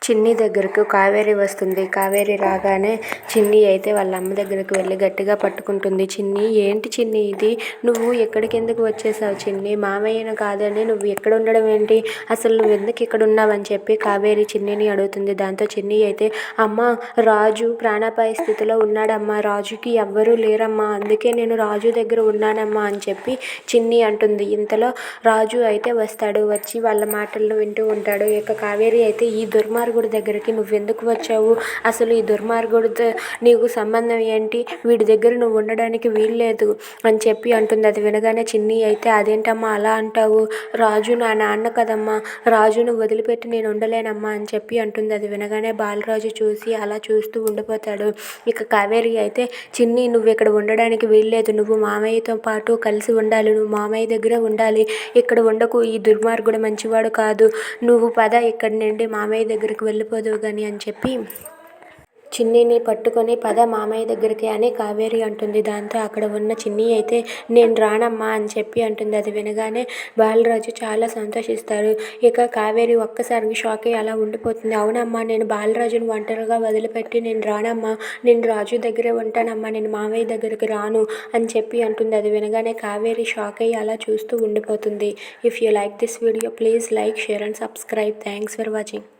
చిన్ని దగ్గరకు కావేరి వస్తుంది. కావేరి రాగానే చిన్ని అయితే వాళ్ళ అమ్మ దగ్గరకు వెళ్ళి గట్టిగా పట్టుకుంటుంది. చిన్ని, ఏంటి చిన్ని ఇది? నువ్వు ఎక్కడికెందుకు వచ్చేసావు చిన్ని? మామయ్యను కాదని నువ్వు ఎక్కడ ఉండడం ఏంటి? అసలు నువ్వు ఎందుకు ఇక్కడ ఉన్నావని చెప్పి కావేరి చిన్నిని అడుగుతుంది. దాంతో చిన్ని అయితే, అమ్మ, రాజు ప్రాణాపాయ స్థితిలో ఉన్నాడమ్మా, రాజుకి ఎవ్వరూ లేరమ్మా, అందుకే నేను రాజు దగ్గర ఉన్నానమ్మా అని చెప్పి చిన్ని అంటుంది. ఇంతలో రాజు అయితే వస్తాడు. వచ్చి వాళ్ళ మాటలను వింటూ ఉంటాడు. ఇక కావేరి అయితే, ఈ దుర్మార్గుడి దగ్గరికి నువ్వెందుకు వచ్చావు? అసలు ఈ దుర్మార్గుడితో నీకు సంబంధం ఏంటి? వీడి దగ్గర నువ్వు ఉండడానికి వీల్లేదు అని చెప్పి అంటుంది. అది వినగానే చిన్ని అయితే, అదేంటమ్మా అలా అంటావు? రాజు నా నాన్న కదమ్మా, రాజును వదిలిపెట్టి నేను ఉండలేనమ్మా అని చెప్పి అంటుంది. అది వినగానే బాలరాజు చూసి అలా చూస్తూ ఉండిపోతాడు. ఇక కావేరి అయితే, చిన్ని, నువ్వు ఇక్కడ ఉండడానికి వీల్లేదు, నువ్వు మామయ్యతో పాటు కలిసి ఉండాలి, నువ్వు మామయ్య దగ్గర ఉండాలి, ఇక్కడ ఉండకు, ఈ దుర్మార్గుడు మంచివాడు కాదు, నువ్వు పద ఇక్కడి నుండి, మామయ్య దగ్గరికి వెళ్ళిపోదువు కానీ అని చెప్పి చిన్నిని పట్టుకొని పద మామయ్య దగ్గరికి అని కావేరి అంటుంది. దాంతో అక్కడ ఉన్న చిన్ని అయితే, నేను రానమ్మా అని చెప్పి అంటుంది. అది వినగానే బాలరాజు చాలా సంతోషిస్తారు. ఇక కావేరి ఒక్కసారికి షాక్ అయ్యి అలా ఉండిపోతుంది. అవునమ్మా, నేను బాలరాజును ఒంటరిగా వదిలిపెట్టి నేను రానమ్మా, నేను రాజు దగ్గరే ఉంటానమ్మా, నేను మామయ్య దగ్గరికి రాను అని చెప్పి అంటుంది. అది వినగానే కావేరి షాక్ అయ్యి అలా చూస్తూ ఉండిపోతుంది. If you like this video, please like, share and subscribe. Thanks for watching.